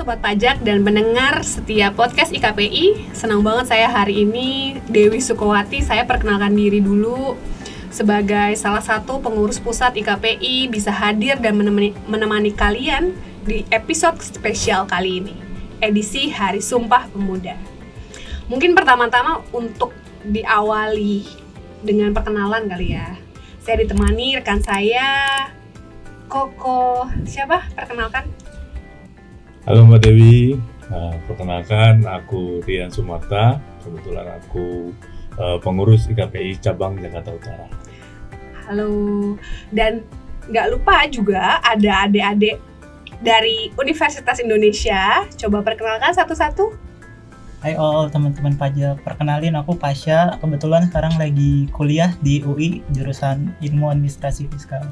Sobat Pajak dan pendengar setiap podcast IKPI. Senang banget saya hari ini, Dewi Sukowati. Saya perkenalkan diri dulu sebagai salah satu pengurus pusat IKPI, bisa hadir dan menemani kalian di episode spesial kali ini, edisi Hari Sumpah Pemuda. Mungkin pertama-tama untuk diawali dengan perkenalan kali ya. Saya ditemani rekan saya, Koko. Siapa? Perkenalkan. Halo Mbak Dewi, perkenalkan aku Rian Sumarta. Kebetulan aku pengurus IKPI cabang Jakarta Utara. Halo, dan nggak lupa juga ada adik-adik dari Universitas Indonesia. Coba perkenalkan satu-satu. Hai all teman-teman pajak, perkenalin aku Pasha. Kebetulan sekarang lagi kuliah di UI jurusan Ilmu Administrasi Fiskal.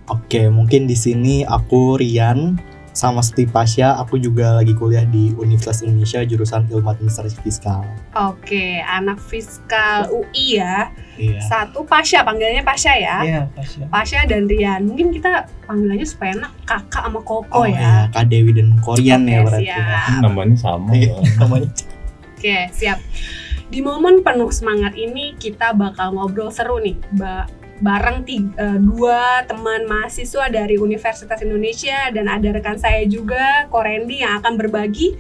Oke, mungkin di sini aku Rian, sama seperti Pasha, aku juga lagi kuliah di Universitas Indonesia jurusan Ilmu Administrasi Fiskal. Oke, anak fiskal UI ya. Iya. Satu Pasha, panggilannya Pasha ya. Iya, Pasha. Pasha dan Rian. Mungkin kita panggilannya supaya enak kakak sama Koko ya. Iya, Kak Dewi dan Korian ya berarti. Siap. Namanya sama. Namanya. Oke, siap. Di momen penuh semangat ini kita bakal ngobrol seru nih, bareng dua teman mahasiswa dari Universitas Indonesia, dan ada rekan saya juga, Korendi, yang akan berbagi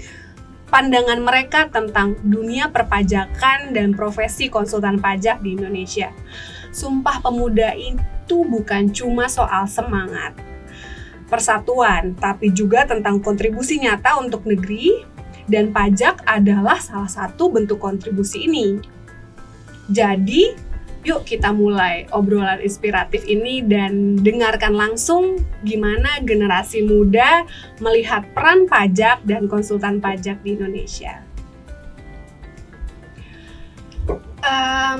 pandangan mereka tentang dunia perpajakan dan profesi konsultan pajak di Indonesia. Sumpah Pemuda itu bukan cuma soal semangat persatuan, tapi juga tentang kontribusi nyata untuk negeri, dan pajak adalah salah satu bentuk kontribusi ini. Jadi, yuk kita mulai obrolan inspiratif ini dan dengarkan langsung gimana generasi muda melihat peran pajak dan konsultan pajak di Indonesia.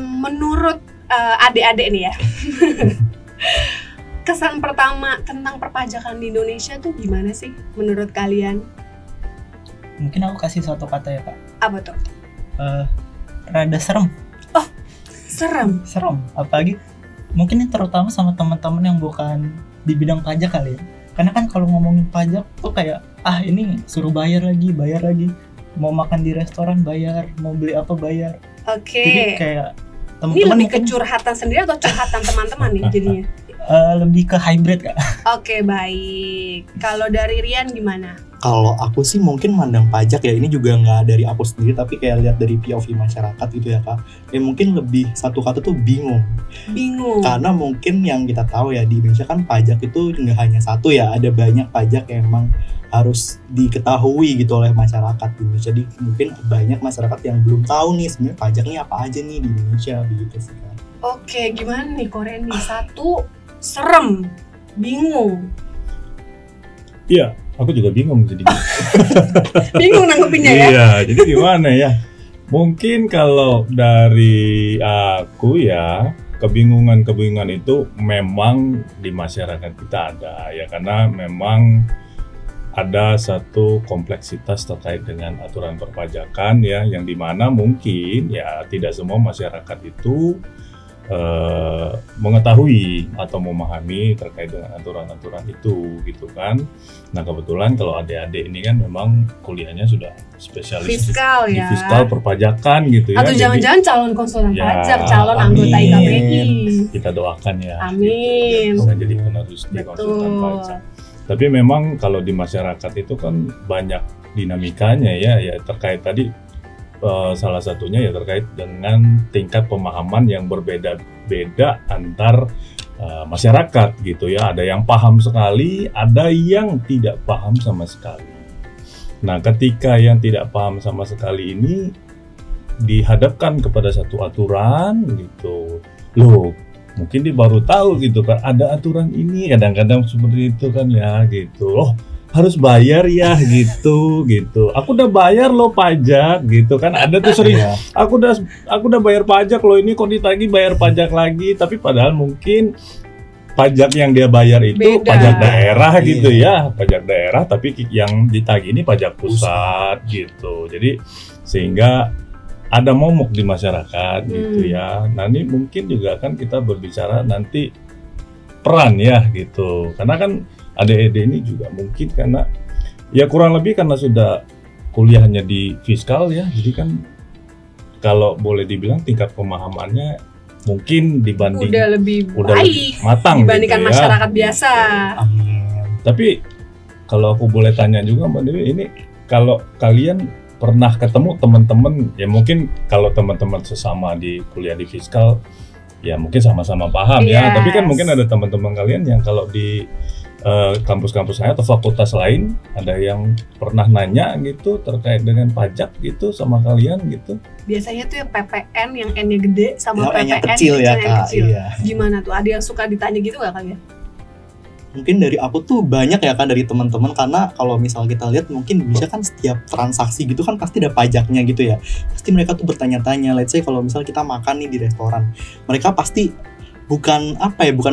Menurut adik-adik nih ya, kesan pertama tentang perpajakan di Indonesia tuh gimana sih menurut kalian? Mungkin aku kasih satu kata ya Kak. Apa tuh? Rada serem. Serem. Apalagi mungkin yang terutama sama teman-teman yang bukan di bidang pajak kali ya. Karena kan kalau ngomongin pajak tuh kayak ini suruh bayar lagi, mau makan di restoran bayar, mau beli apa bayar. Oke. Jadi kayak Ini teman-teman lebih ke curhatan sendiri atau curhatan teman-teman nih jadinya? lebih ke hybrid Kak. Oke, baik. Kalau dari Rian gimana? Kalau aku sih mungkin mandang pajak ya, ini juga nggak dari aku sendiri, tapi kayak lihat dari POV masyarakat gitu ya Kak. Mungkin lebih satu kata tuh bingung. Karena mungkin yang kita tahu ya, di Indonesia kan pajak itu nggak hanya satu ya, ada banyak pajak yang emang harus diketahui gitu oleh masyarakat di Indonesia. Jadi mungkin banyak masyarakat yang belum tahu nih sebenarnya pajaknya apa aja nih di Indonesia begitu sih Kak. Oke, gimana nih Korean nih? Satu, serem, bingung. Iya, aku juga bingung jadi. Bingung nanggepinnya ya? Iya, jadi gimana ya? Mungkin kalau dari aku ya, kebingungan itu memang di masyarakat kita ada ya, karena memang ada satu kompleksitas terkait dengan aturan perpajakan ya, yang dimana mungkin ya tidak semua masyarakat itu mengetahui atau memahami terkait dengan aturan-aturan itu gitu kan. Nah kebetulan kalau adik-adik ini kan memang kuliahnya sudah spesialis Fiskal di ya? Fiskal perpajakan gitu ya. Atau jangan-jangan calon konsultan Ya, pajak, calon amin. anggota IKPI. Kita doakan ya. Amin. Bisa jadi penerus di konsultan pajak. Tapi memang kalau di masyarakat itu kan banyak dinamikanya ya terkait tadi. Salah satunya ya terkait dengan tingkat pemahaman yang berbeda-beda antar masyarakat gitu ya. Ada yang paham sekali, ada yang tidak paham sama sekali. Nah, ketika yang tidak paham sama sekali ini dihadapkan kepada satu aturan gitu, loh mungkin dia baru tahu gitu kan, ada aturan ini, kadang-kadang seperti itu kan ya gitu. Loh, harus bayar ya gitu. Aku udah bayar loh pajak gitu kan. Ada tuh sering aku udah bayar pajak loh, ini kok ditagih bayar pajak lagi, tapi padahal mungkin pajak yang dia bayar itu beda. Pajak daerah gitu ya, pajak daerah, tapi yang ditagih ini pajak pusat gitu. Jadi sehingga ada momok di masyarakat gitu ya. Nah ini mungkin juga kan kita berbicara nanti peran ya gitu, karena kan adik-adik ini juga mungkin karena Ya kurang lebih karena sudah kuliahnya di fiskal ya, jadi kan kalau boleh dibilang tingkat pemahamannya mungkin dibanding udah lebih baik matang dibandingkan gitu ya. masyarakat biasa. Tapi kalau aku boleh tanya juga Mbak Dewi, ini kalau kalian pernah ketemu teman-teman, ya mungkin kalau teman-teman sesama di kuliah di fiskal, ya mungkin sama-sama paham ya. Tapi kan mungkin ada teman-teman kalian yang kalau di kampus-kampus saya atau fakultas lain, ada yang pernah nanya gitu terkait dengan pajak gitu sama kalian gitu. Biasanya tuh yang PPN yang N-nya gede sama yang PPN kecil ya yang Kak. kecil. Iya. Gimana tuh? Ada yang suka ditanya gitu gak kalian? Mungkin dari aku tuh banyak ya kan dari teman-teman, karena kalau misal kita lihat mungkin bisa kan setiap transaksi gitu kan pasti ada pajaknya gitu ya. Pasti mereka tuh bertanya-tanya, let's say kalau misal kita makan nih di restoran, mereka pasti bukan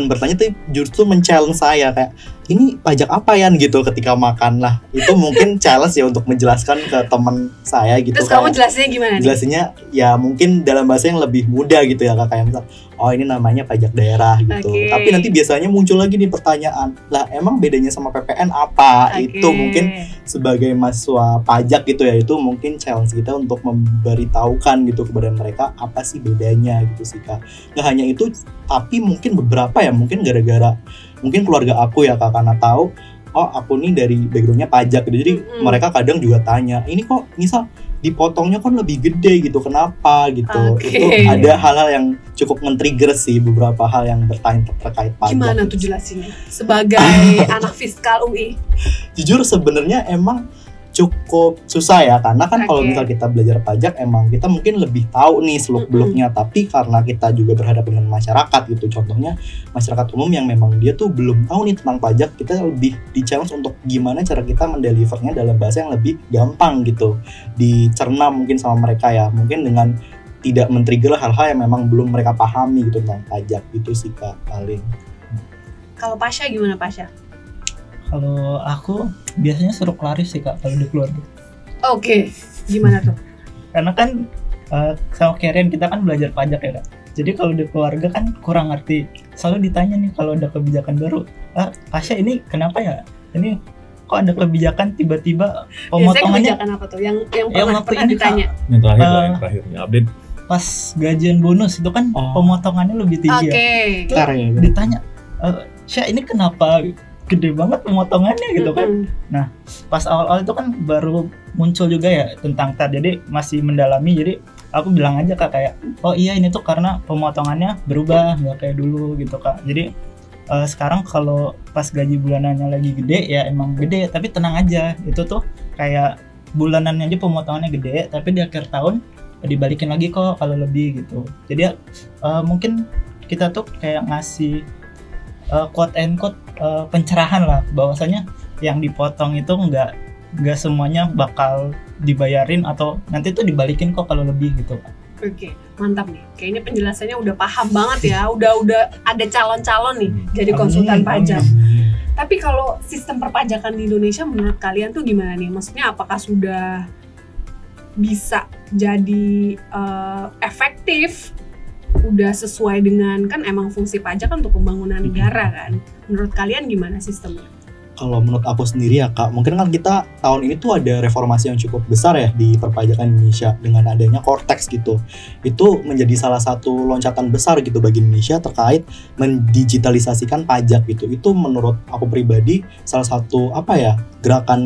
bertanya tapi justru men-challenge saya kayak ini pajak apa ya gitu ketika makan lah. Itu mungkin challenge ya untuk menjelaskan ke teman saya gitu. Terus kamu jelasinnya gimana nih? Jelasinnya ya mungkin dalam bahasa yang lebih mudah gitu ya Kak, kayak misal oh ini namanya pajak daerah gitu. Tapi nanti biasanya muncul lagi nih pertanyaan, lah emang bedanya sama PPN apa? Itu mungkin sebagai mahasiswa pajak gitu ya, itu mungkin challenge kita untuk memberitahukan gitu kepada mereka apa sih bedanya gitu sih Kak. Nggak hanya itu, tapi mungkin beberapa ya, mungkin gara-gara mungkin keluarga aku ya Kak, karena tahu oh aku nih dari backgroundnya pajak gitu, jadi mereka kadang juga tanya ini kok misal dipotongnya kan lebih gede gitu, kenapa gitu. Itu ada hal-hal yang cukup men-trigger sih, beberapa hal yang bertanya terkait pajak. Gimana tuh jelasinnya sebagai anak fiskal UI? Jujur sebenarnya emang cukup susah ya, karena kan kalau misal kita belajar pajak emang kita mungkin lebih tahu nih seluk-beluknya, tapi karena kita juga berhadapan dengan masyarakat gitu, contohnya masyarakat umum yang memang dia tuh belum tahu nih tentang pajak, kita lebih di-challenge untuk gimana cara kita mendelivernya dalam bahasa yang lebih gampang gitu, dicerna mungkin sama mereka ya, mungkin dengan tidak men-trigger hal-hal yang memang belum mereka pahami gitu tentang pajak. Itu sih Kak paling. Kalau Pasha gimana Pasha? Kalau aku biasanya suruh Klaris sih Kak kalau di keluarga. Oke, gimana tuh? Karena kan sama Karen kita kan belajar pajak ya Kak. Jadi kalau di keluarga kan kurang ngerti. Selalu ditanya nih kalau ada kebijakan baru, Pasha ini kenapa ya? Ini kok ada kebijakan tiba-tiba pemotongannya? Biasanya kebijakan apa tuh? Yang pernah ditanya? Yang terakhirnya update. Pas gajian bonus itu kan pemotongannya lebih tinggi ya. Ditanya, Syah ini kenapa gede banget pemotongannya gitu kan. Nah pas awal-awal itu kan baru muncul juga ya tentang TAR, jadi masih mendalami. Jadi aku bilang aja Kak kayak oh iya ini tuh karena pemotongannya berubah, nggak kayak dulu gitu Kak. Jadi sekarang kalau pas gaji bulanannya lagi gede ya emang gede, tapi tenang aja, itu tuh kayak bulanannya aja pemotongannya gede, tapi di akhir tahun dibalikin lagi kok kalau lebih gitu. Jadi mungkin kita tuh kayak ngasih quote and quote pencerahan lah, bahwasanya yang dipotong itu nggak semuanya bakal dibayarin atau nanti tuh dibalikin kok kalau lebih gitu. Oke, mantap nih. Kayaknya penjelasannya udah paham banget ya. Udah ada calon-calon nih jadi konsultan pajak. Tapi kalau sistem perpajakan di Indonesia menurut kalian tuh gimana nih? Maksudnya apakah sudah bisa jadi efektif? Udah sesuai dengan kan emang fungsi pajak kan untuk pembangunan negara kan. Menurut kalian gimana sistemnya? Kalau menurut aku sendiri ya Kak, mungkin kan kita tahun ini tuh ada reformasi yang cukup besar ya di perpajakan Indonesia dengan adanya Cortex gitu. Itu menjadi salah satu loncatan besar gitu bagi Indonesia terkait mendigitalisasikan pajak gitu. Itu menurut aku pribadi salah satu gerakan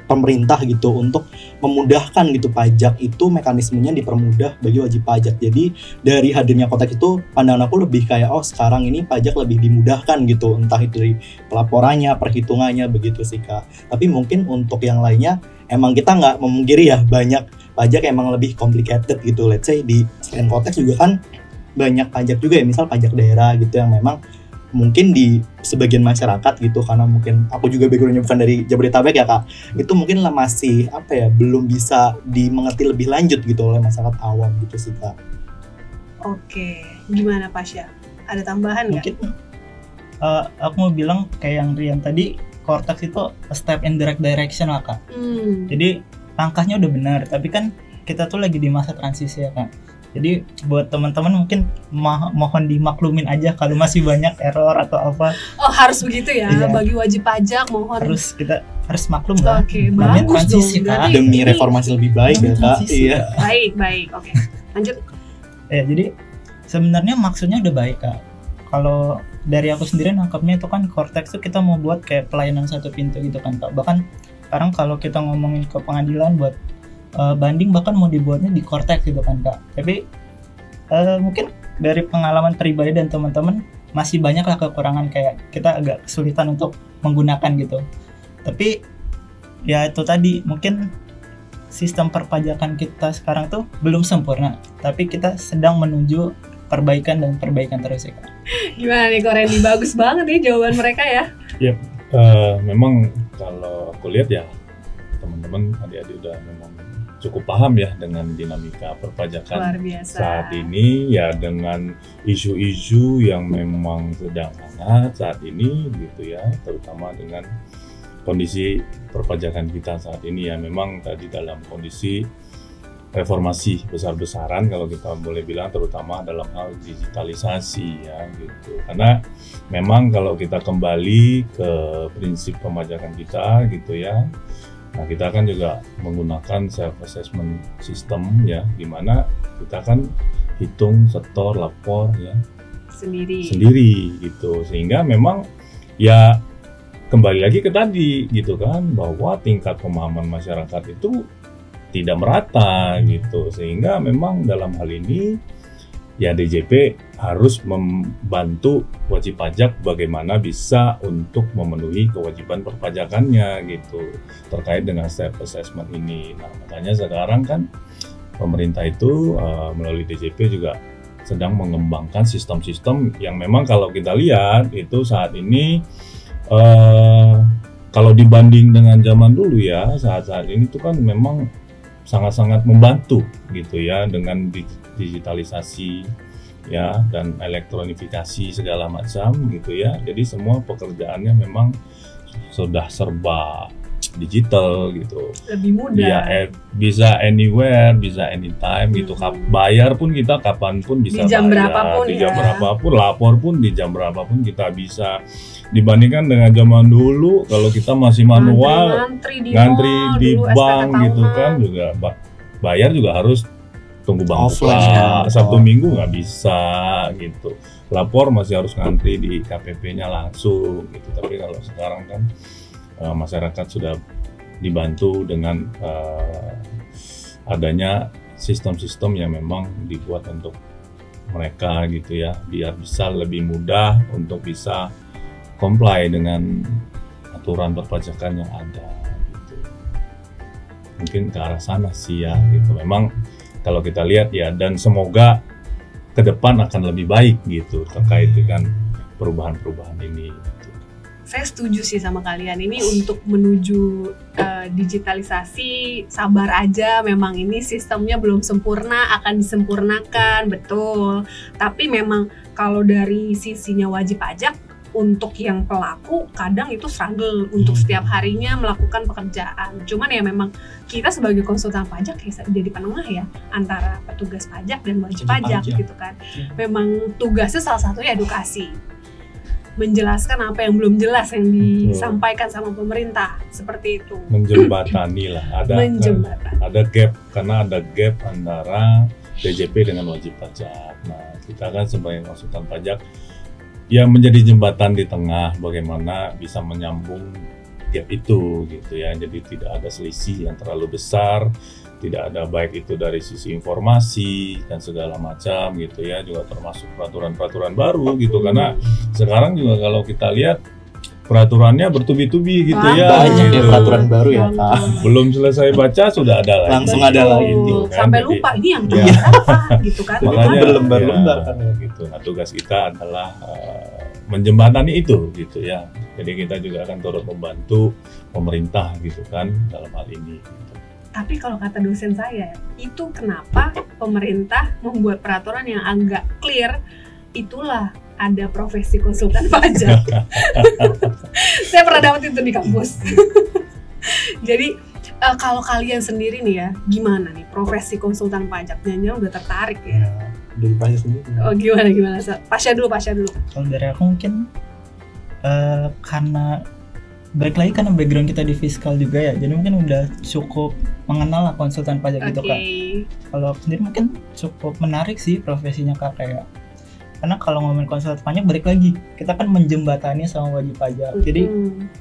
pemerintah gitu untuk memudahkan gitu pajak itu, mekanismenya dipermudah bagi wajib pajak. Jadi dari hadirnya Cortex itu pandangan aku lebih kayak sekarang ini pajak lebih dimudahkan gitu, entah itu dari pelaporannya, perhitungannya begitu sih Kak. Tapi mungkin untuk yang lainnya emang kita nggak memungkiri ya banyak pajak emang lebih complicated gitu. Let's say di selain Cortex juga kan banyak pajak juga ya, misal pajak daerah gitu yang memang mungkin di sebagian masyarakat gitu, karena mungkin aku juga backgroundnya bukan dari Jabodetabek ya Kak, itu mungkin lah masih belum bisa dimengerti lebih lanjut gitu oleh masyarakat awam gitu sih Kak. Oke, gimana Pasha? Ada tambahan nggak? Mungkin aku mau bilang kayak yang Rian tadi, Cortex itu a step in the right direction lah Kak. Jadi langkahnya udah benar, tapi kan kita tuh lagi di masa transisi ya Kak. Jadi buat teman-teman mungkin mohon dimaklumin aja kalau masih banyak error atau apa. Oh harus begitu ya, iya. Bagi wajib pajak mohon. Harus kita harus maklum lah. Oke, Namanya bagus transisi, dong. Kak. Berarti Demi ini- reformasi lebih baik ya Namanya kak. transisi, Iya. Kak. Baik, oke. Lanjut. Jadi sebenarnya maksudnya udah baik, Kak. Kalau dari aku sendiri nangkapnya itu kan Cortex itu kita mau buat kayak pelayanan satu pintu gitu kan, Kak. Bahkan sekarang kalau kita ngomongin ke pengadilan buat banding bahkan mau dibuatnya di Cortex gitu kan, Kak. Tapi mungkin dari pengalaman pribadi dan teman-teman masih banyak lah kekurangan, kayak kita agak kesulitan untuk menggunakan gitu. Tapi ya itu tadi, mungkin sistem perpajakan kita sekarang tuh belum sempurna, tapi kita sedang menuju perbaikan dan perbaikan terus ya, Kak. Gimana nih Korendi? Bagus banget nih jawaban mereka ya. Memang kalau aku lihat ya teman-teman adik-adik udah memang cukup paham ya dengan dinamika perpajakan Luar biasa. saat ini ya, dengan isu-isu yang memang sedang hangat saat ini gitu ya, terutama dengan kondisi perpajakan kita saat ini ya, memang tadi dalam kondisi reformasi besar-besaran kalau kita boleh bilang, terutama dalam hal digitalisasi ya gitu. Karena memang kalau kita kembali ke prinsip pemajakan kita gitu ya, nah kita kan juga menggunakan self assessment system ya, dimana kita kan hitung, setor, lapor ya sendiri gitu, sehingga memang ya kembali lagi ke tadi gitu kan, bahwa tingkat pemahaman masyarakat itu tidak merata gitu, sehingga memang dalam hal ini ya DJP harus membantu wajib pajak bagaimana bisa untuk memenuhi kewajiban perpajakannya gitu terkait dengan self assessment ini. Nah makanya sekarang kan pemerintah itu melalui DJP juga sedang mengembangkan sistem-sistem yang memang kalau kita lihat itu saat ini kalau dibanding dengan zaman dulu ya, saat-saat ini tuh kan memang sangat-sangat membantu gitu ya, dengan digitalisasi ya dan elektronifikasi segala macam gitu ya. Jadi semua pekerjaannya memang sudah serba digital gitu. Lebih mudah. Ya, bisa anywhere, bisa anytime gitu. Bayar pun kita kapanpun bisa di jam bayar. berapapun Di jam ya. berapapun, lapor pun di jam berapapun kita bisa. Dibandingkan dengan zaman dulu, kalau kita masih manual, ngantri di dulu bank SPT gitu tahunan. kan, juga bayar juga harus tunggu bank Offline buka. ya. Sabtu Minggu nggak bisa gitu. Lapor masih harus ngantri di KPP-nya langsung gitu. Tapi kalau sekarang kan masyarakat sudah dibantu dengan adanya sistem-sistem yang memang dibuat untuk mereka gitu ya, biar bisa lebih mudah untuk bisa comply dengan aturan perpajakan yang ada gitu. Mungkin ke arah sana sih ya gitu. Memang kalau kita lihat ya, dan semoga ke depan akan lebih baik gitu terkait dengan perubahan-perubahan ini gitu. Saya setuju sih sama kalian. Ini untuk menuju digitalisasi, sabar aja, memang ini sistemnya belum sempurna, akan disempurnakan, betul. Tapi memang kalau dari sisinya wajib pajak, untuk yang pelaku kadang itu struggle untuk setiap harinya melakukan pekerjaan. Cuman ya memang kita sebagai konsultan pajak ya jadi penengah ya antara petugas pajak dan wajib pajak gitu kan. Memang tugasnya salah satunya edukasi, menjelaskan apa yang belum jelas yang disampaikan sama pemerintah, seperti itu. Menjembatani lah, ada gap, karena ada gap antara DJP dengan wajib pajak. Nah kita kan sebagai konsultan pajak ya menjadi jembatan di tengah, bagaimana bisa menyambung gap itu gitu ya. Jadi tidak ada selisih yang terlalu besar, tidak ada baik itu dari sisi informasi dan segala macam gitu ya, juga termasuk peraturan-peraturan baru gitu. Karena sekarang juga kalau kita lihat peraturannya bertubi-tubi gitu ya. Banyak gitu. ya peraturan baru ya Kak. Belum selesai baca sudah ada lagi. Langsung ada lagi gitu kan. Sampai Jadi, lupa ini yang ya. apa gitu kan. makanya berlembar-lembar ya, kan. gitu. Nah, tugas kita adalah menjembatani itu gitu ya. Jadi kita juga akan turut membantu pemerintah gitu kan dalam hal ini gitu. Tapi kalau kata dosen saya, itu kenapa pemerintah membuat peraturan yang agak clear, itulah ada profesi konsultan pajak. Saya pernah dapat itu di kampus. Jadi kalau kalian sendiri nih ya, gimana nih profesi konsultan pajak? Jangan-jangan udah tertarik ya? Dari pajak sendiri. Oh gimana? Pasha dulu. Kalau dari aku mungkin karena balik lagi karena background kita di fiskal juga ya, jadi mungkin udah cukup mengenal lah konsultan pajak gitu Kak. Kalau sendiri mungkin cukup menarik sih profesinya Kak, kayak karena kalau ngomongin konsultan pajak balik lagi kita kan menjembatani sama wajib pajak, jadi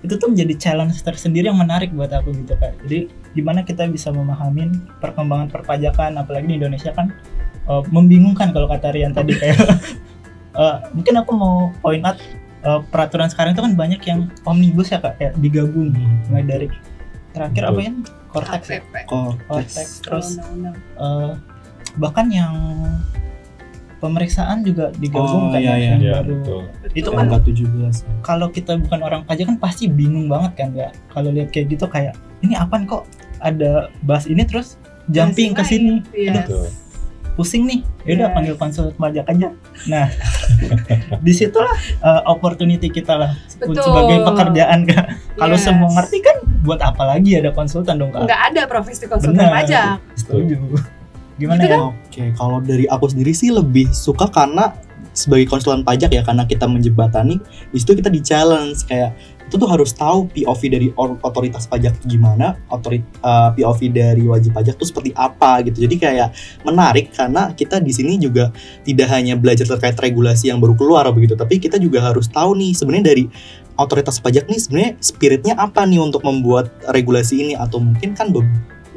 itu tuh menjadi challenge tersendiri yang menarik buat aku gitu Kak. Jadi gimana kita bisa memahamin perkembangan perpajakan, apalagi di Indonesia kan membingungkan kalau kata Rian tadi kayak mungkin aku mau point out peraturan sekarang itu kan banyak yang omnibus ya Kak, kayak digabung mulai dari terakhir apa ya, Cortex terus bahkan yang pemeriksaan juga digabung yang baru. Betul. Itu kan 17. Kalau kita bukan orang pajak kan pasti bingung banget kan ya. Kalau lihat kayak gitu kayak ini apaan kok ada bahas ini terus jumping ke sini. Pusing nih. Ya udah panggil konsultan pajak aja. Nah, disitulah opportunity kita lah sebagai pekerjaan Kak. Kalau semua ngerti kan buat apa lagi ada konsultan dong Kak? Nggak ada profesi konsultan pajak. Setuju. Gimana gitu ya? Kan? Oke, kalau dari aku sendiri sih lebih suka karena sebagai konsultan pajak ya, karena kita menjembatani, di situ kita di challenge kayak itu tuh harus tahu POV dari otoritas pajak gimana, POV dari wajib pajak tuh seperti apa gitu. Jadi kayak menarik karena kita di sini juga tidak hanya belajar terkait regulasi yang baru keluar begitu, tapi kita juga harus tahu nih sebenarnya dari otoritas pajak nih sebenarnya spiritnya apa nih untuk membuat regulasi ini, atau mungkin kan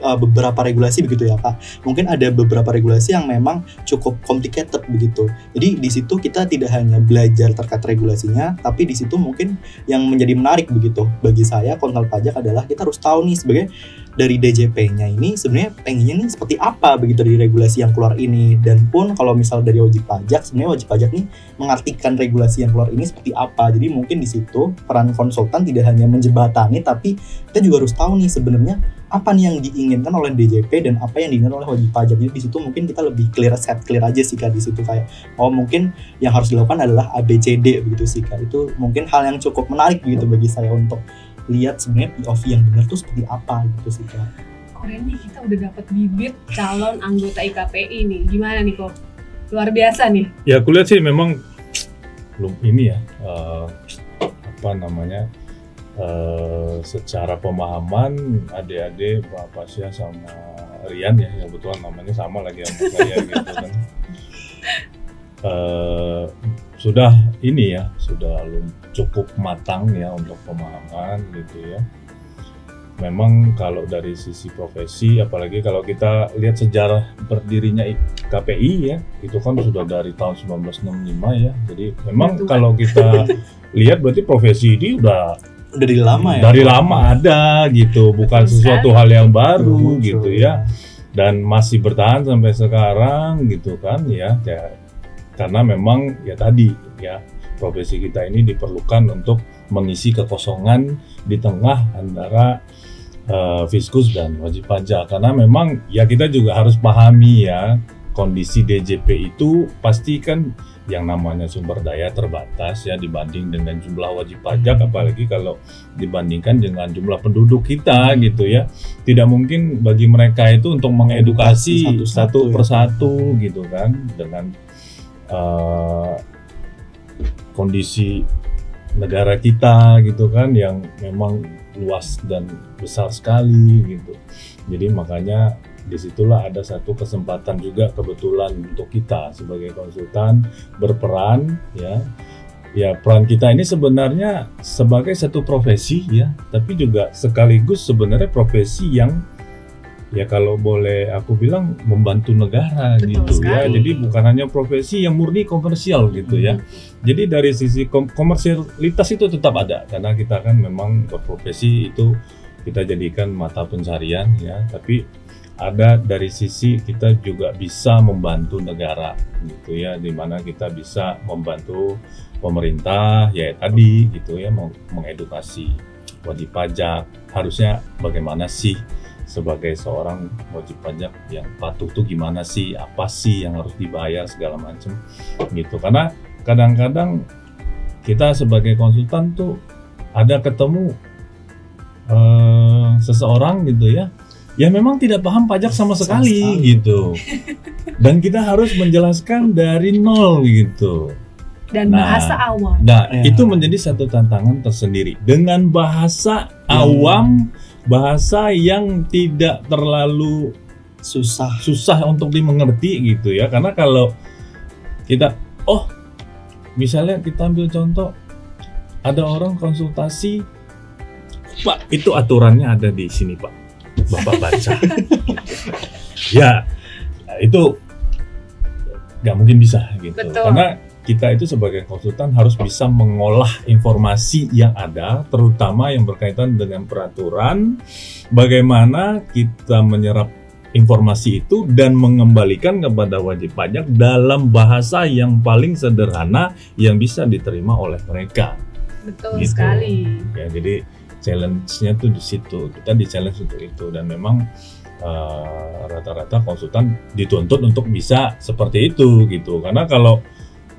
beberapa regulasi begitu ya Kak. Mungkin ada beberapa regulasi yang memang cukup complicated begitu. Jadi di situ kita tidak hanya belajar terkait regulasinya, tapi di situ mungkin yang menjadi menarik begitu bagi saya konsultan pajak adalah kita harus tahu nih sebagai dari DJP-nya ini sebenarnya pengennya nih seperti apa begitu dari regulasi yang keluar ini. Dan pun kalau misal dari wajib pajak, sebenarnya wajib pajak nih mengartikan regulasi yang keluar ini seperti apa. Jadi mungkin di situ peran konsultan tidak hanya menjembatani, tapi kita juga harus tahu nih sebenarnya apa nih yang diinginkan oleh DJP dan apa yang diinginkan oleh wajib pajak. Jadi di situ mungkin kita lebih clear aja sih Kak di situ, kayak mungkin yang harus dilakukan adalah ABCD begitu sih Kak. Itu mungkin hal yang cukup menarik begitu bagi saya untuk lihat sebenarnya POV yang benar tuh seperti apa gitu sih Kak. Keren nih, kita udah dapat bibit calon anggota IKPI nih. Gimana nih kok? Luar biasa nih. Ya aku lihat sih memang belum ini ya secara pemahaman adik-adik Pak Pasya sama Rian ya, yang betulan namanya sama lagi sama saya gitu kan. Sudah ini ya, sudah cukup matang ya untuk pemahaman gitu ya. Memang kalau dari sisi profesi, apalagi kalau kita lihat sejarah berdirinya KPI ya, itu kan sudah dari tahun 1965 ya. Jadi memang kalau kita lihat berarti profesi ini udah dari lama ya. Dari lama ada gitu, bukan sesuatu hal yang baru gitu ya. Dan masih bertahan sampai sekarang gitu kan ya. Karena memang ya tadi ya, profesi kita ini diperlukan untuk mengisi kekosongan di tengah antara Fiskus dan wajib pajak. Karena memang ya kita juga harus pahami ya, kondisi DJP itu pasti kan yang namanya sumber daya terbatas ya dibanding dengan jumlah wajib pajak, apalagi kalau dibandingkan dengan jumlah penduduk kita gitu ya. Tidak mungkin bagi mereka itu untuk mengedukasi satu persatu gitu kan, dengan kondisi negara kita gitu kan yang memang luas dan besar sekali gitu. Jadi makanya disitulah ada satu kesempatan juga kebetulan untuk kita sebagai konsultan berperan ya. Ya peran kita ini sebenarnya sebagai satu profesi ya, tapi juga sekaligus sebenarnya profesi yang ya kalau boleh aku bilang membantu negara. Betul gitu sekali. Ya. Jadi bukan hanya profesi yang murni komersial gitu ya. Jadi dari sisi komersialitas itu tetap ada, karena kita kan memang berprofesi itu kita jadikan mata pencarian ya, tapi ada dari sisi kita juga bisa membantu negara gitu ya, dimana kita bisa membantu pemerintah ya tadi gitu ya, mengedukasi wajib pajak harusnya bagaimana sih sebagai seorang wajib pajak yang patuh tuh gimana sih, apa sih yang harus dibayar segala macam gitu. Karena kadang-kadang kita sebagai konsultan tuh ada ketemu seseorang gitu ya, ya memang tidak paham pajak sama sekali gitu, dan kita harus menjelaskan dari nol gitu. dan bahasa awam. Nah, itu menjadi satu tantangan tersendiri. Dengan bahasa awam, bahasa yang tidak terlalu susah untuk dimengerti gitu ya. Karena kalau kita, misalnya kita ambil contoh, ada orang konsultasi, Pak, itu aturannya ada di sini, Pak. Bapak baca. Ya, itu nggak mungkin bisa gitu. Betul. Karena kita itu sebagai konsultan harus bisa mengolah informasi yang ada, terutama yang berkaitan dengan peraturan, bagaimana kita menyerap informasi itu dan mengembalikan kepada wajib pajak dalam bahasa yang paling sederhana yang bisa diterima oleh mereka. Betul sekali. Ya, jadi challenge-nya tuh di situ. Kita di challenge untuk itu, dan memang rata-rata konsultan dituntut untuk bisa seperti itu gitu. Karena kalau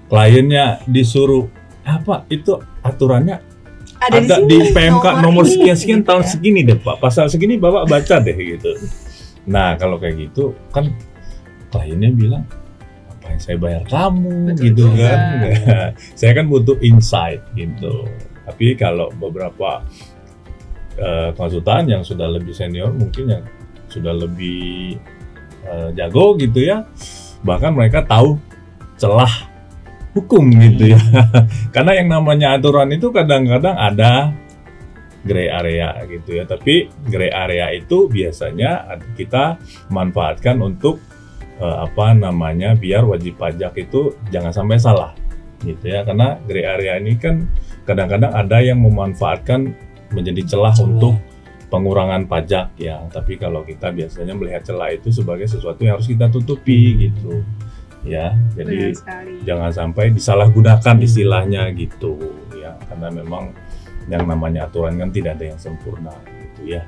kliennya disuruh apa itu aturannya ada di PMK nomor sekian tahun segini deh Pak, pasal segini Bapak baca deh gitu. Nah kalau kayak gitu kan kliennya bilang, apa yang saya bayar kamu? Betul gitu juga. Kan nah, saya kan butuh insight gitu. Tapi kalau beberapa konsultan yang sudah lebih senior, mungkin yang sudah lebih jago gitu ya, bahkan mereka tahu celah hukum gitu ya. Karena yang namanya aturan itu kadang-kadang ada gray area gitu ya. Tapi gray area itu biasanya kita manfaatkan untuk biar wajib pajak itu jangan sampai salah gitu ya. Karena gray area ini kan kadang-kadang ada yang memanfaatkan menjadi celah untuk pengurangan pajak ya. Tapi kalau kita biasanya melihat celah itu sebagai sesuatu yang harus kita tutupi gitu. Ya, jadi jangan sampai disalahgunakan istilahnya gitu ya, karena memang yang namanya aturan kan tidak ada yang sempurna gitu ya.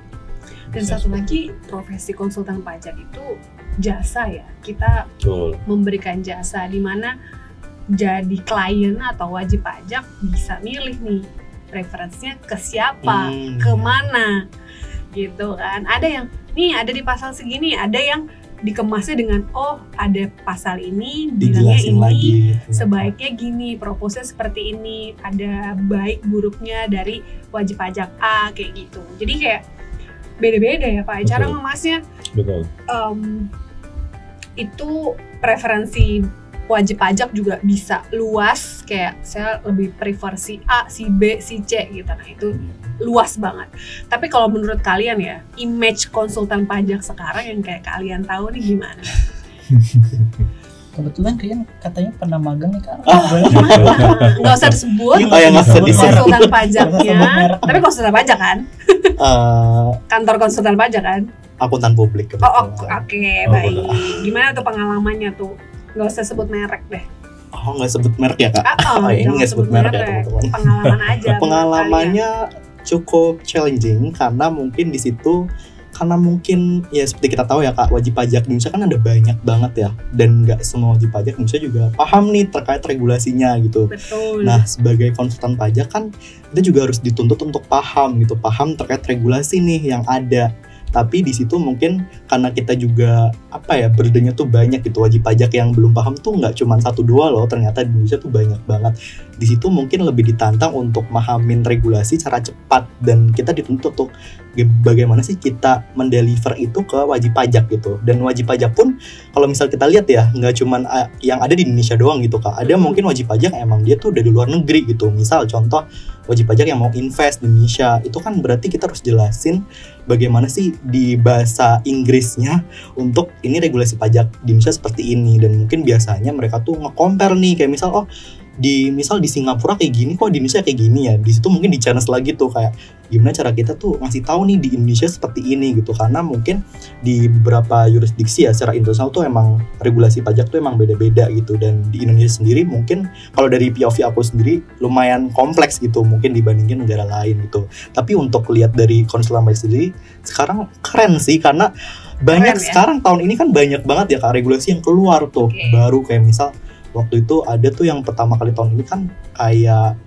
Dan satu lagi, profesi konsultan pajak itu jasa ya, kita memberikan jasa di mana jadi klien atau wajib pajak bisa milih nih preferensinya ke siapa, kemana gitu kan. Ada yang nih ada di pasal segini, ada yang dikemasnya dengan ada pasal ini bilangnya ini lagi, gitu. Sebaiknya gini, proposnya seperti ini, ada baik buruknya dari wajib pajak A kayak gitu. Jadi kayak beda-beda ya Pak cara ngemasnya. Betul. Itu preferensi wajib pajak juga bisa luas, kayak saya lebih prefer si A, si B, si C gitu. Nah itu luas banget. Tapi kalau menurut kalian ya, image konsultan pajak sekarang yang kayak kalian tahu nih gimana? Kebetulan kalian katanya pernah magang nih Kak. Nggak usah disebut konsultan pajaknya. Tapi konsultan pajak kan? Kantor konsultan pajak kan? Akuntan publik. Oke, baik. Gimana tuh pengalamannya tuh? Nggak usah sebut merek deh. Nggak sebut merek ya Kak? Ini nggak sebut merek ya teman-teman. Pengalaman aja. Pengalamannya cukup challenging karena mungkin di situ, karena mungkin ya seperti kita tahu ya Kak, wajib pajak di Indonesia kan ada banyak banget ya, dan nggak semua wajib pajak di Indonesia juga paham nih terkait regulasinya gitu. Betul. Nah sebagai konsultan pajak kan kita juga harus dituntut untuk paham terkait regulasi nih yang ada. Tapi di situ mungkin karena kita juga burdennya tuh banyak gitu, wajib pajak yang belum paham tuh nggak cuma 1-2 loh, ternyata di Indonesia tuh banyak banget. Di situ mungkin lebih ditantang untuk mahamin regulasi secara cepat, dan kita dituntut untuk bagaimana sih kita mendeliver itu ke wajib pajak gitu. Dan wajib pajak pun kalau misal kita lihat ya, nggak cuma yang ada di Indonesia doang gitu Kak. Ada mungkin wajib pajak emang dia tuh dari luar negeri gitu. Misal contoh wajib pajak yang mau invest di Indonesia, itu kan berarti kita harus jelasin bagaimana sih di bahasa Inggrisnya untuk ini regulasi pajak di Indonesia seperti ini. Dan mungkin biasanya mereka tuh nge-compare nih, kayak misal di Singapura kayak gini, kok di Indonesia kayak gini ya. Di situ mungkin di challenge lagi tuh kayak gimana cara kita tuh ngasih tahu nih di Indonesia seperti ini gitu. Karena mungkin di beberapa yurisdiksi ya secara internasional tuh emang regulasi pajak tuh emang beda-beda gitu. Dan di Indonesia sendiri mungkin kalau dari POV aku sendiri lumayan kompleks gitu mungkin dibandingin negara lain gitu. Tapi untuk lihat dari konsultan pajak sendiri sekarang keren sih, karena banyak sekarang tahun ini kan banyak banget ya Kak regulasi yang keluar tuh baru, kayak misal waktu itu ada tuh yang pertama kali tahun ini kan kayak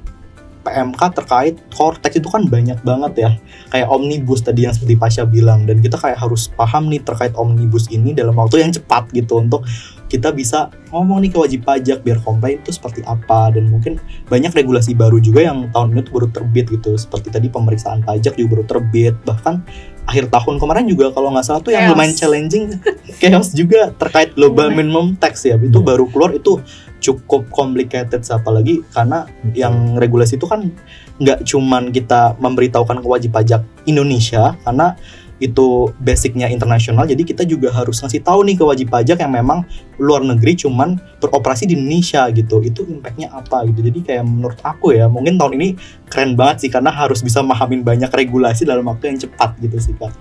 PMK terkait Cortex itu kan banyak banget ya, kayak omnibus tadi yang seperti Pasha bilang, dan kita kayak harus paham nih terkait omnibus ini dalam waktu yang cepat gitu untuk kita bisa ngomong nih ke wajib pajak biar komplain itu seperti apa, dan mungkin banyak regulasi baru juga yang tahun ini tuh baru terbit gitu, seperti tadi pemeriksaan pajak juga baru terbit, bahkan akhir tahun kemarin juga kalau nggak salah tuh yang lumayan challenging chaos juga terkait global minimum tax ya, itu baru keluar, itu cukup complicated, apalagi karena yang regulasi itu kan nggak cuman kita memberitahukan ke wajib pajak Indonesia karena itu basicnya internasional, jadi kita juga harus ngasih tahu nih ke wajib pajak yang memang luar negeri cuman beroperasi di Indonesia gitu, itu impactnya apa gitu. Jadi kayak menurut aku ya mungkin tahun ini keren banget sih karena harus bisa memahamin banyak regulasi dalam waktu yang cepat gitu sih Kak.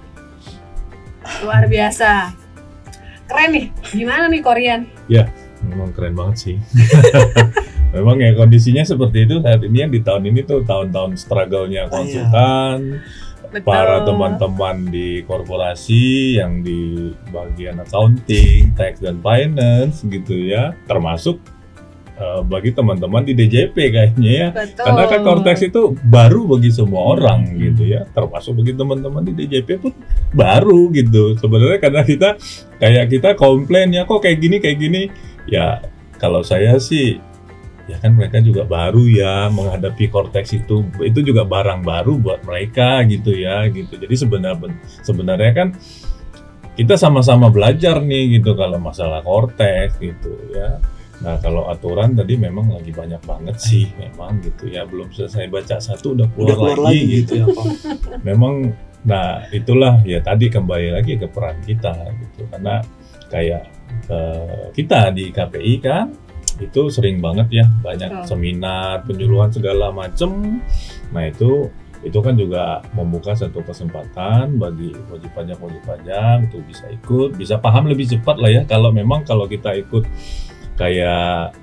Luar biasa, keren nih. Gimana nih Korean? Ya memang keren banget sih. Memang ya kondisinya seperti itu saat ini, yang di tahun ini tuh tahun-tahun struggle-nya konsultan. Betul. Para teman-teman di korporasi yang di bagian accounting, tax dan finance gitu ya, termasuk bagi teman-teman di DJP kayaknya ya. Betul. Karena kan Cortex itu baru bagi semua orang gitu ya, termasuk bagi teman-teman di DJP pun baru gitu. Sebenarnya karena kita komplain ya kok kayak gini ya, kalau saya sih ya kan mereka juga baru ya menghadapi Cortex itu juga barang baru buat mereka gitu ya gitu. Jadi sebenarnya kan kita sama-sama belajar nih gitu kalau masalah Cortex gitu ya. Nah kalau aturan tadi memang lagi banyak banget sih memang gitu ya, belum selesai baca satu udah keluar lagi gitu ya Pak. Memang nah itulah ya tadi kembali lagi ke peran kita gitu, karena kayak kita di KPI kan itu sering banget ya banyak seminar, penyuluhan segala macem. Nah itu kan juga membuka satu kesempatan bagi wajib pajak untuk bisa ikut, bisa paham lebih cepat lah ya. Kalau kita ikut kayak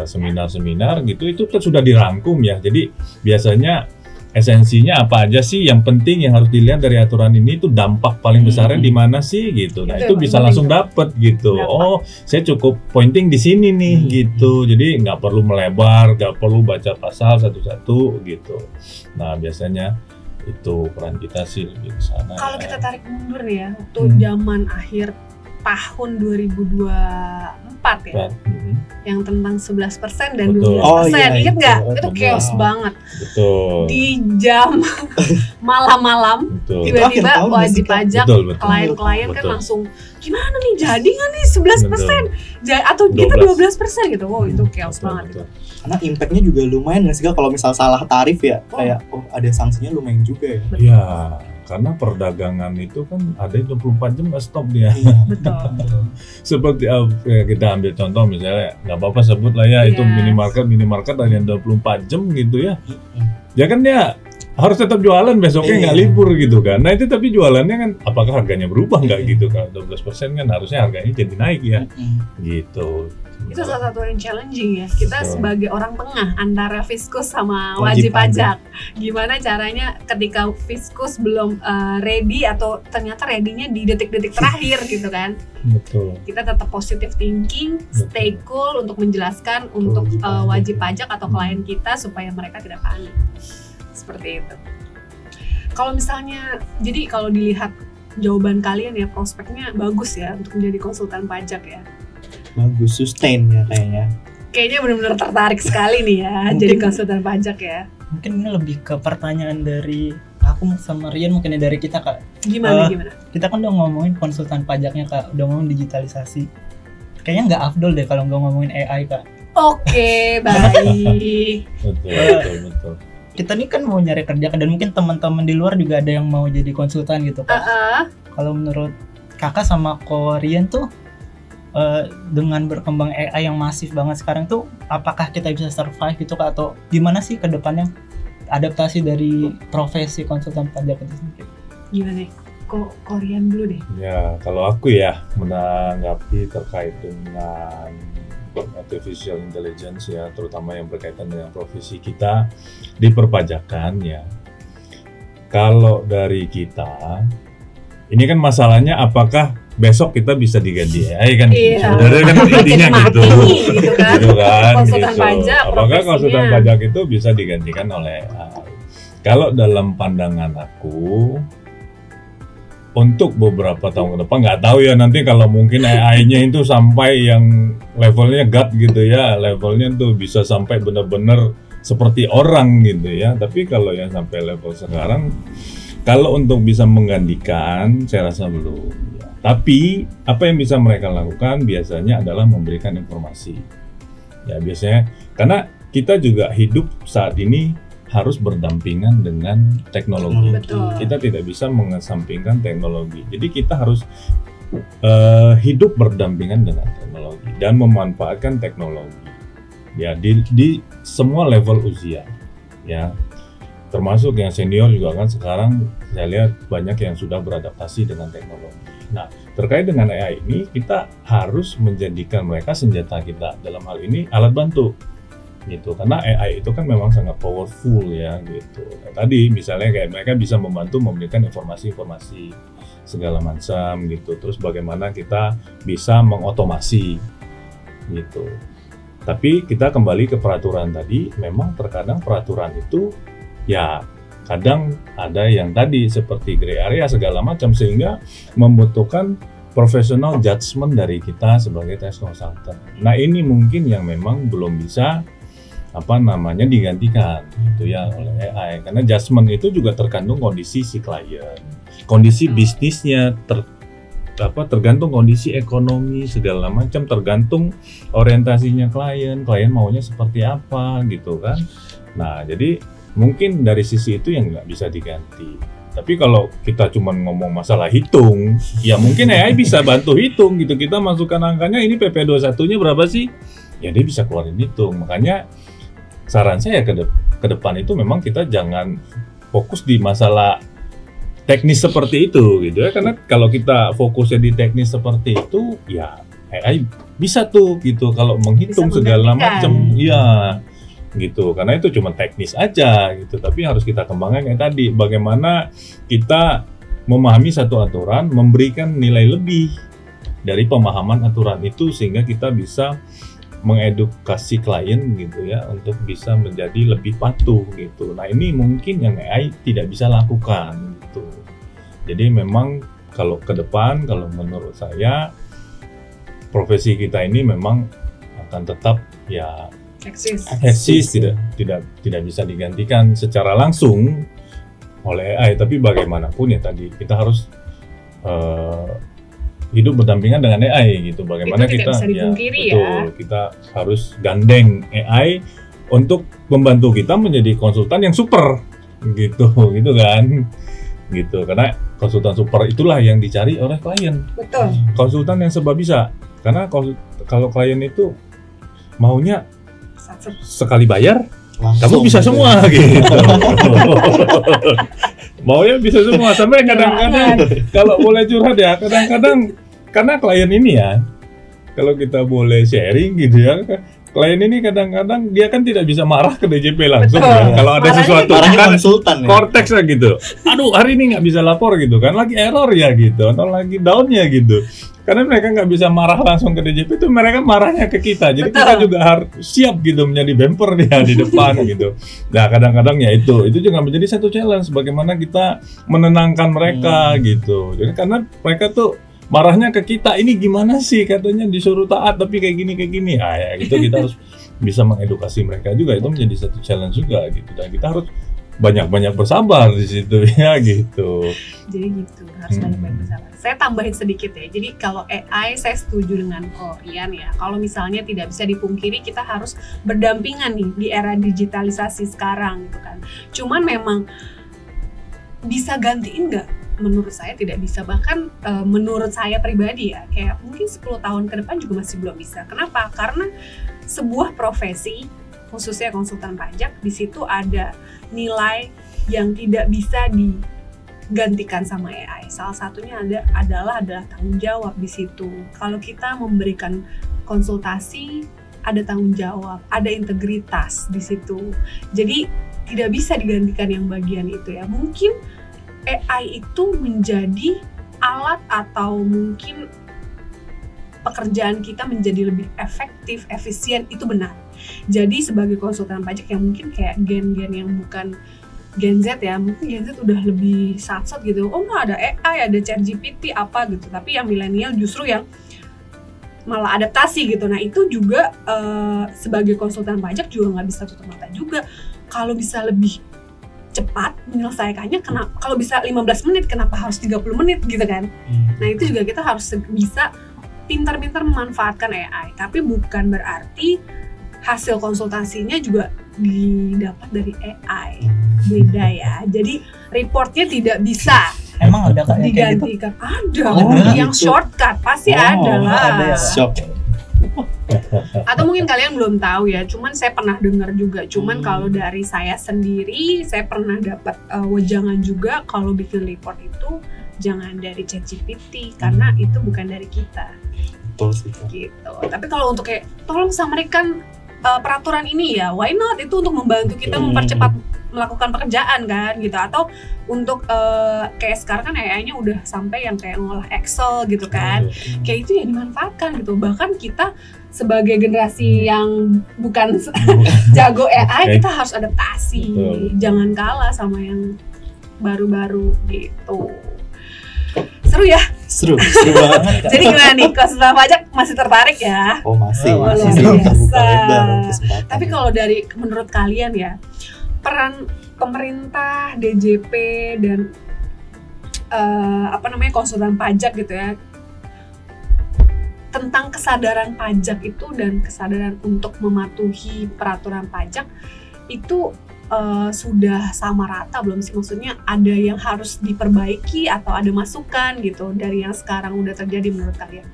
seminar-seminar gitu, itu kan sudah dirangkum ya. Jadi biasanya esensinya apa aja sih yang penting yang harus dilihat dari aturan ini, itu dampak paling besarnya di mana sih gitu. Nah itu bisa langsung dapet gitu. Oh saya cukup pointing di sini nih gitu. Jadi nggak perlu melebar, nggak perlu baca pasal satu-satu gitu. Nah biasanya itu peran kita sih lebih ke sana. Kalau kita tarik mundur nih ya, waktu zaman akhir tahun 2024 ya, yang tentang 11% dan 12%, ingat nggak? Itu chaos banget. Betul. Di jam malam-malam, tiba-tiba wajib pajak, klien-klien kan langsung, gimana nih, jadi nggak nih 11%? Atau kita 12% gitu, wow itu chaos banget itu. Karena impactnya juga lumayan nggak sih Kak, kalau misal salah tarif ya, kayak ada sanksinya lumayan juga ya. Iya. Karena perdagangan itu kan ada 24 jam nggak stop dia. Betul. Seperti kita ambil contoh misalnya, nggak apa-apa sebut lah ya, itu minimarket ada yang 24 jam gitu ya. Ya kan dia harus tetap jualan, besoknya nggak libur gitu kan. Nah itu tapi jualannya kan apakah harganya berubah nggak gitu? Kalau 12% kan harusnya harganya jadi naik ya. Gitu. Itu salah satu yang challenging ya, kita sebagai orang tengah antara Fiskus sama wajib pajak. Gimana caranya ketika Fiskus belum ready atau ternyata ready-nya di detik-detik terakhir gitu kan. Betul. Kita tetap positive thinking, stay cool untuk menjelaskan untuk wajib pajak atau klien kita supaya mereka tidak panik. Seperti itu. Kalau misalnya, jadi kalau dilihat jawaban kalian ya, prospeknya bagus ya untuk menjadi konsultan pajak ya. Bagus, sustain ya kayaknya. Kayaknya benar-benar tertarik sekali nih ya jadi konsultan pajak ya. Mungkin ini lebih ke pertanyaan dari aku sama Rian, mungkin dari kita Kak. Gimana? Kita kan udah ngomongin konsultan pajaknya Kak, udah ngomongin digitalisasi. Kayaknya nggak afdol deh kalau nggak ngomongin AI Kak. Oke, baik. Betul. Kita nih kan mau nyari kerja dan mungkin teman-teman di luar juga ada yang mau jadi konsultan gitu Kak. Kalau menurut Kakak sama Ko Rian tuh, dengan berkembang AI yang masif banget sekarang tuh, apakah kita bisa survive gitu Kak, atau gimana sih ke depannya adaptasi dari profesi konsultan pajak itu sendiri? Gimana nih? Korean dulu deh. Ya, kalau aku ya menanggapi terkait dengan artificial intelligence ya, terutama yang berkaitan dengan profesi kita di perpajakan ya. Kalau dari kita, ini kan masalahnya apakah besok kita bisa diganti AI kan? Sebenarnya kan intinya gitu kan. Konsultan pajak, apakah konsultan pajak itu bisa digantikan oleh AI? Kalau dalam pandangan aku, untuk beberapa tahun ke depan nggak tahu ya, nanti kalau mungkin AI-nya itu sampai yang levelnya God gitu ya, levelnya tuh bisa sampai benar-benar seperti orang gitu ya. Tapi kalau yang sampai level sekarang, kalau untuk bisa menggantikan saya rasa belum ya. Tapi apa yang bisa mereka lakukan biasanya adalah memberikan informasi ya, biasanya karena kita juga hidup saat ini harus berdampingan dengan teknologi. Betul. Kita tidak bisa mengesampingkan teknologi. Jadi kita harus hidup berdampingan dengan teknologi dan memanfaatkan teknologi. Ya di semua level usia. Ya. Termasuk yang senior juga kan sekarang saya lihat banyak yang sudah beradaptasi dengan teknologi. Nah, terkait dengan AI ini kita harus menjadikan mereka senjata kita. Dalam hal ini alat bantu. Gitu, karena AI itu kan memang sangat powerful ya gitu. Nah, tadi misalnya kayak mereka bisa membantu memberikan informasi-informasi segala macam gitu. Terus bagaimana kita bisa mengotomasi gitu. Tapi kita kembali ke peraturan tadi, memang terkadang peraturan itu ya kadang ada yang tadi seperti gray area segala macam sehingga membutuhkan professional judgment dari kita sebagai tax consultant. Nah, ini mungkin yang memang belum bisa digantikan gitu ya oleh AI, karena judgment itu juga tergantung kondisi si klien, kondisi bisnisnya, tergantung kondisi ekonomi segala macam, tergantung orientasinya klien maunya seperti apa gitu kan. Nah, jadi mungkin dari sisi itu yang nggak bisa diganti. Tapi kalau kita cuma ngomong masalah hitung, ya mungkin AI bisa bantu hitung gitu. Kita masukkan angkanya, ini PP21-nya berapa sih? Ya dia bisa keluarin hitung. Makanya saran saya ke depan itu memang kita jangan fokus di masalah teknis seperti itu gitu ya, karena kalau kita fokusnya di teknis seperti itu ya AI bisa tuh gitu kalau menghitung segala macam ya gitu, karena itu cuma teknis aja gitu. Tapi harus kita kembangkan kayak tadi, bagaimana kita memahami satu aturan, memberikan nilai lebih dari pemahaman aturan itu sehingga kita bisa mengedukasi klien gitu ya untuk bisa menjadi lebih patuh gitu. Nah, ini mungkin yang AI tidak bisa lakukan gitu. Jadi memang kalau ke depan, kalau menurut saya profesi kita ini memang akan tetap ya eksis, tidak bisa digantikan secara langsung oleh AI. Tapi bagaimanapun ya tadi kita harus hidup berdampingan dengan AI gitu. Bagaimana itu kita bisa dipungkiri betul, kita harus gandeng AI untuk membantu kita menjadi konsultan yang super gitu kan. Gitu. Karena konsultan super itulah yang dicari oleh klien. Betul. Konsultan yang serba bisa. Karena kalau klien itu maunya sekali bayar langsung, kamu bisa semua gitu. Maunya bisa semua, sampai kadang-kadang kalau boleh curhat ya, kadang-kadang karena klien ini ya, kalau kita boleh sharing gitu ya, klien ini kadang-kadang dia kan tidak bisa marah ke DJP langsung ya. Kalau ada sesuatu kan konsultan ya, korteks lah gitu. Aduh, hari ini nggak bisa lapor gitu kan, lagi error ya gitu, atau lagi downnya gitu. Karena mereka nggak bisa marah langsung ke DJP, itu mereka marahnya ke kita. Jadi kita juga harus siap gitu menjadi bumper dia di depan gitu. Nah, kadang-kadang ya itu juga menjadi satu challenge bagaimana kita menenangkan mereka gitu. Jadi karena mereka tuh marahnya ke kita, ini gimana sih katanya disuruh taat tapi kayak gini. Ah ya gitu, kita harus bisa mengedukasi mereka juga, itu menjadi satu challenge juga gitu. Dan kita harus banyak-banyak bersabar di situ ya gitu. Jadi gitu, harus banyak-banyak bersabar. Saya tambahin sedikit ya. Jadi kalau AI saya setuju dengan Rian ya. Kalau misalnya tidak bisa dipungkiri kita harus berdampingan nih di era digitalisasi sekarang gitu kan. Cuman memang bisa gantiin nggak? Menurut saya tidak bisa, bahkan menurut saya pribadi ya, kayak mungkin 10 tahun ke depan juga masih belum bisa. Kenapa? Karena sebuah profesi, khususnya konsultan pajak, di situ ada nilai yang tidak bisa digantikan sama AI. Salah satunya adalah tanggung jawab di situ. Kalau kita memberikan konsultasi, ada tanggung jawab, ada integritas di situ. Jadi tidak bisa digantikan yang bagian itu ya. Mungkin AI itu menjadi alat atau mungkin pekerjaan kita menjadi lebih efektif, efisien, itu benar. Jadi sebagai konsultan pajak yang mungkin kayak gen-gen yang bukan Gen Z ya, mungkin Gen Z udah lebih sat-sat gitu. Oh nggak ada AI, ada ChatGPT apa gitu. Tapi yang milenial justru yang malah adaptasi gitu. Nah itu juga sebagai konsultan pajak juga nggak bisa tutup mata juga. Kalau bisa lebih cepat menyelesaikannya, kenapa? Kalau bisa 15 menit, kenapa harus 30 menit gitu kan? Nah itu juga kita harus bisa pintar-pintar memanfaatkan AI. Tapi bukan berarti hasil konsultasinya juga didapat dari AI. Beda ya. Jadi reportnya tidak bisa Emang ada kayak gitu? digantikan. Ada yang shortcut pasti ada lah. Ada ya. Atau mungkin kalian belum tahu ya, cuman saya pernah dengar juga. Cuman kalau dari saya sendiri, saya pernah dapat wejangan juga kalau bikin report itu jangan dari ChatGPT karena itu bukan dari kita. Betul sih. Gitu. Tapi kalau untuk kayak tolong samarkan peraturan ini ya, why not? Itu untuk membantu kita mempercepat melakukan pekerjaan kan gitu. Atau untuk kayak sekarang kan AI-nya udah sampai yang kayak ngolah Excel gitu kan. Kayak itu ya dimanfaatkan gitu. Bahkan kita sebagai generasi yang bukan jago AI, kita harus adaptasi. Jangan kalah sama yang baru-baru gitu. Seru ya? Seru banget. Jadi gimana nih, konsultan pajak masih tertarik ya? Oh masih biasa. Kesempatan. Tapi kalau dari menurut kalian ya, peran pemerintah, DJP dan konsultan pajak gitu ya, tentang kesadaran pajak itu dan kesadaran untuk mematuhi peraturan pajak itu sudah sama rata belum sih? Maksudnya ada yang harus diperbaiki atau ada masukan gitu dari yang sekarang udah terjadi menurut kalian?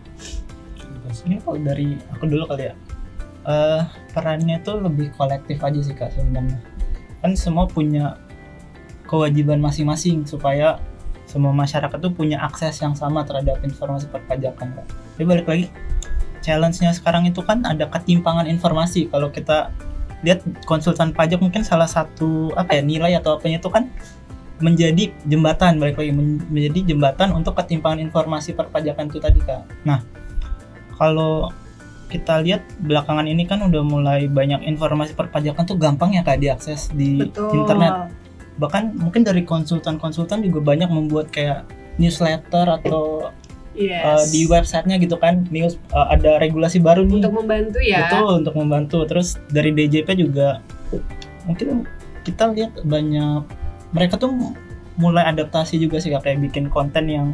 Maksudnya kalau dari aku dulu kali ya, perannya tuh lebih kolektif aja sih Kak sebenarnya. Kan semua punya kewajiban masing-masing supaya semua masyarakat tuh punya akses yang sama terhadap informasi perpajakan Kak. Jadi balik lagi, challenge-nya sekarang itu kan ada ketimpangan informasi. Kalau kita lihat konsultan pajak mungkin salah satu nilai atau apanya itu kan menjadi jembatan, balik lagi menjadi jembatan untuk ketimpangan informasi perpajakan itu tadi Kak. Nah, kalau kita lihat belakangan ini kan udah mulai banyak informasi perpajakan tuh gampang ya Kak diakses di internet. Bahkan mungkin dari konsultan-konsultan juga banyak membuat kayak newsletter atau di websitenya gitu kan, news ada regulasi baru nih untuk membantu ya. Betul, untuk membantu. Terus dari DJP juga mungkin kita lihat banyak mereka tuh mulai adaptasi juga sih kayak bikin konten yang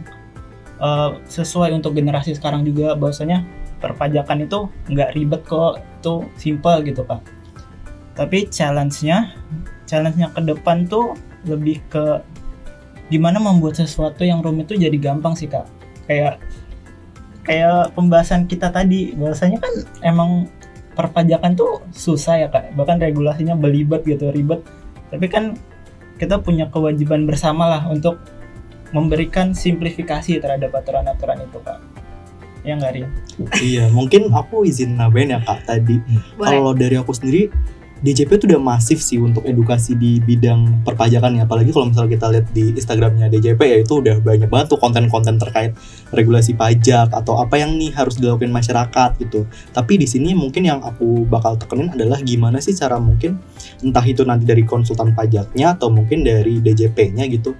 sesuai untuk generasi sekarang juga, bahwasanya perpajakan itu nggak ribet kok, itu simple gitu Kak. Tapi challenge-nya ke depan tuh lebih ke gimana membuat sesuatu yang rumit tuh jadi gampang sih Kak. Kayak pembahasan kita tadi, bahwasanya kan emang perpajakan tuh susah ya Kak, bahkan regulasinya belibet gitu, ribet. Tapi kan kita punya kewajiban bersama lah untuk memberikan simplifikasi terhadap aturan-aturan itu Kak. Ya nggak Ria? Iya, mungkin aku izin nambahin ya Kak tadi. Kalau dari aku sendiri, DJP itu udah masif sih untuk edukasi di bidang perpajakan ya. Apalagi kalau misalnya kita lihat di Instagramnya DJP ya, itu udah banyak banget tuh konten-konten terkait regulasi pajak atau apa yang nih harus dilakukan masyarakat gitu. Tapi di sini mungkin yang aku bakal tekenin adalah gimana sih cara mungkin entah itu nanti dari konsultan pajaknya atau mungkin dari DJP-nya gitu.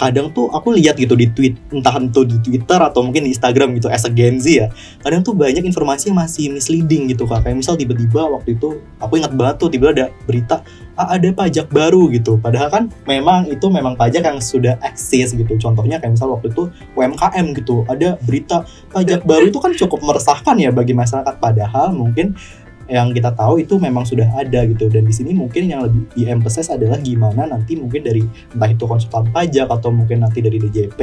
Kadang tuh aku lihat gitu di tweet, entah itu di Twitter atau mungkin di Instagram gitu as a Gen Z ya, kadang tuh banyak informasi yang masih misleading gitu Kak. Kayak misal tiba-tiba waktu itu aku ingat banget tuh tiba-tiba ada berita ada pajak baru gitu, padahal kan memang pajak yang sudah eksis gitu. Contohnya kayak misal waktu itu UMKM gitu, ada berita pajak baru, itu kan cukup meresahkan ya bagi masyarakat, padahal mungkin yang kita tahu itu memang sudah ada gitu. Dan di sini mungkin yang lebih di-emphasize adalah gimana nanti mungkin dari entah itu konsultan pajak atau mungkin nanti dari DJP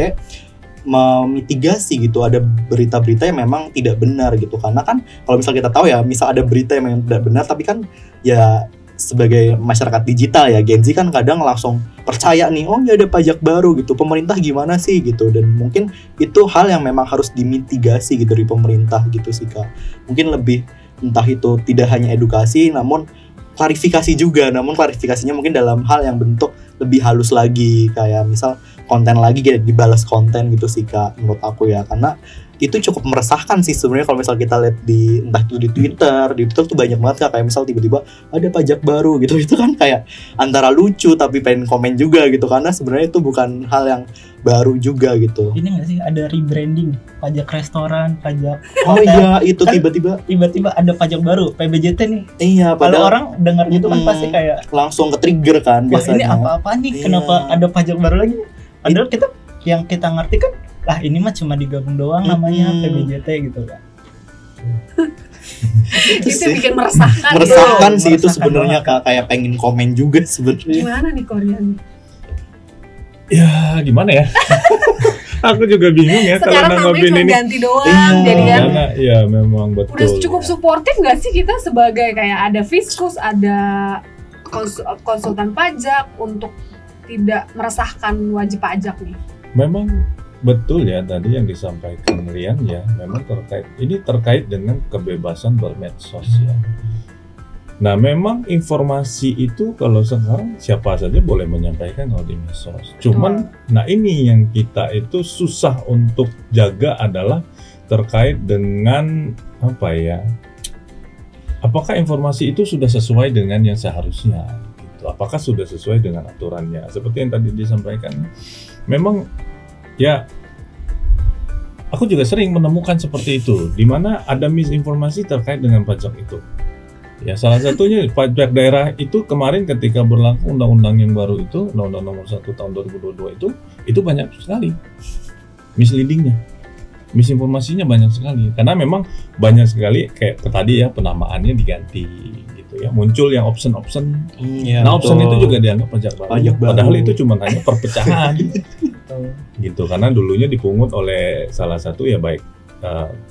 memitigasi gitu ada berita-berita yang memang tidak benar gitu. Karena kan kalau misal kita tahu ya, misal ada berita yang memang tidak benar, tapi kan ya sebagai masyarakat digital ya, Gen Z kan kadang langsung percaya nih, oh ya ada pajak baru gitu, pemerintah gimana sih gitu. Dan mungkin itu hal yang memang harus dimitigasi gitu dari pemerintah gitu sih Kak. Mungkin lebih entah itu tidak hanya edukasi namun klarifikasi juga, namun klarifikasinya mungkin dalam hal yang bentuk lebih halus lagi, kayak misal konten lagi, kayak dibalas konten gitu sih Kak, menurut aku ya. Karena itu cukup meresahkan sih sebenarnya kalau misal kita lihat di entah itu di Twitter tuh banyak banget Kak, kayak misal tiba-tiba ada pajak baru gitu, itu kan kayak antara lucu tapi pengen komen juga gitu, karena sebenarnya itu bukan hal yang baru juga gitu. Ini nggak sih ada rebranding pajak restoran, pajak Oh iya, itu kan tiba-tiba ada pajak baru PBJT nih. iya, Kalau padahal orang dengar gitu kan pasti kayak langsung ke-trigger kan wah ini biasanya. apa-apaan nih, Iya. kenapa ada pajak baru lagi? Padahal kita ngerti kan, lah ini mah cuma digabung doang namanya PBJT gitu kan. Itu bikin meresahkan. Meresahkan ya. sih itu Meresahkan sebenarnya banget. Kak, kayak pengen komen juga sebenarnya. Gimana nih Korea nih? Ya gimana ya? Aku juga bingung ya kalau Sekarang namanya nanggapin cuma ini. ganti doang, Iya. jadi kan Karena ya memang betul. udah cukup suportif nggak sih kita sebagai kayak ada fiskus, ada konsultan pajak untuk tidak meresahkan wajib pajak nih? Memang betul ya tadi yang disampaikan Rian ya, memang terkait dengan kebebasan bermedsos ya. Nah memang informasi itu kalau sekarang siapa saja boleh menyampaikan kalau di medsos. Cuman nah ini yang kita itu susah untuk jaga adalah terkait dengan apa ya? Apakah informasi itu sudah sesuai dengan yang seharusnya? Gitu. Apakah sudah sesuai dengan aturannya? Seperti yang tadi disampaikan, memang ya aku juga sering menemukan seperti itu, di mana ada misinformasi terkait dengan pajak itu. Ya salah satunya pajak daerah itu kemarin ketika berlaku undang-undang yang baru itu, Undang-Undang Nomor 1 Tahun 2022 itu banyak sekali misleadingnya, misinformasinya banyak sekali. Karena memang banyak sekali kayak tadi ya penamaannya diganti gitu ya, muncul yang option. Iya, Nah option betul. itu juga dianggap pajak baru. Padahal itu cuma hanya perpecahan. Gitu, karena dulunya dipungut oleh salah satu ya baik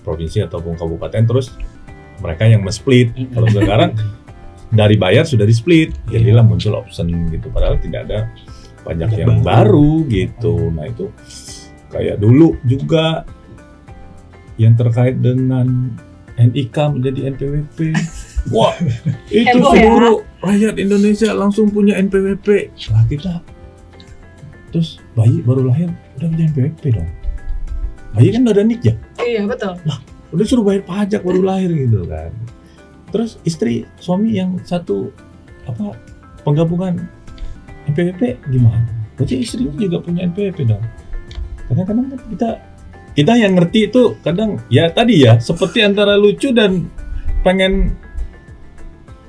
provinsi ataupun kabupaten, terus mereka yang men-split. Kalau sekarang dari bayar sudah di-split, jadilah muncul option gitu. Padahal tidak ada pajak yang baru gitu. Nah itu kayak dulu juga yang terkait dengan NIK menjadi NPWP. Wah, itu Heboh ya. seluruh rakyat Indonesia langsung punya NPWP. Lah kita terus bayi baru lahir udah punya NPWP dong. Bayi kan udah ada NIK ya. Iya betul. Udah suruh bayar pajak baru lahir gitu kan. Terus istri suami yang satu apa penggabungan NPWP gimana? Berarti istrinya juga punya NPWP dong. Kadang-kadang kita yang ngerti itu kadang ya tadi ya seperti antara lucu dan pengen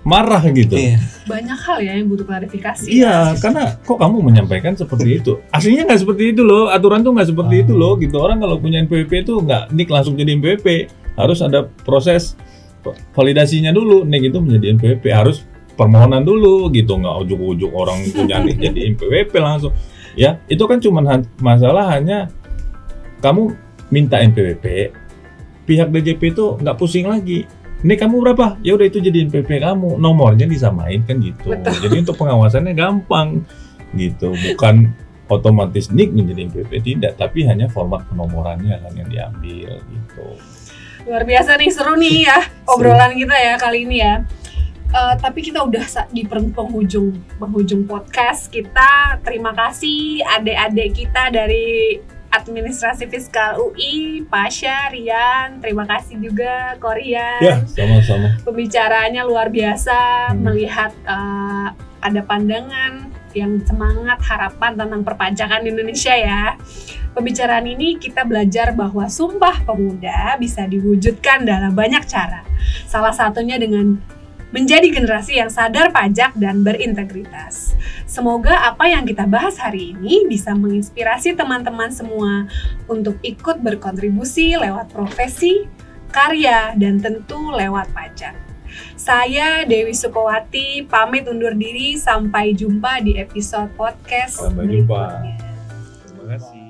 marah gitu. Iya. Banyak hal ya yang butuh klarifikasi. Iya, karena kok kamu menyampaikan seperti itu? Aslinya nggak seperti itu loh, aturan tuh nggak seperti itu loh, gitu. Orang kalau punya NPWP itu nggak nik langsung jadi NPWP, harus ada proses validasinya dulu, nik itu menjadi NPWP, harus permohonan dulu, gitu. Nggak ujuk-ujuk orang punya nik jadi NPWP langsung. Ya, itu kan cuma masalah hanya kamu minta NPWP, pihak DJP itu nggak pusing lagi. Ini kamu berapa? Ya udah itu jadi NPWP kamu, nomornya disamain kan gitu. Betul. Jadi untuk pengawasannya gampang gitu, bukan otomatis NIK menjadi NPWP, tidak, tapi hanya format penomorannya kan yang diambil gitu. Luar biasa nih, seru nih ya obrolan kita ya kali ini ya. Tapi kita udah di penghujung podcast kita. Terima kasih adik-adik kita dari Administrasi Fiskal UI, Pasha, Rian, terima kasih juga Korea. Ya, sama-sama. Pembicaraannya luar biasa, melihat ada pandangan yang semangat, harapan tentang perpajakan di Indonesia ya. Pembicaraan ini kita belajar bahwa Sumpah Pemuda bisa diwujudkan dalam banyak cara. Salah satunya dengan menjadi generasi yang sadar pajak dan berintegritas. Semoga apa yang kita bahas hari ini bisa menginspirasi teman-teman semua untuk ikut berkontribusi lewat profesi, karya, dan tentu lewat pajak. Saya Dewi Sukowati pamit undur diri, sampai jumpa di episode podcast Sampai jumpa. berikutnya. Terima kasih.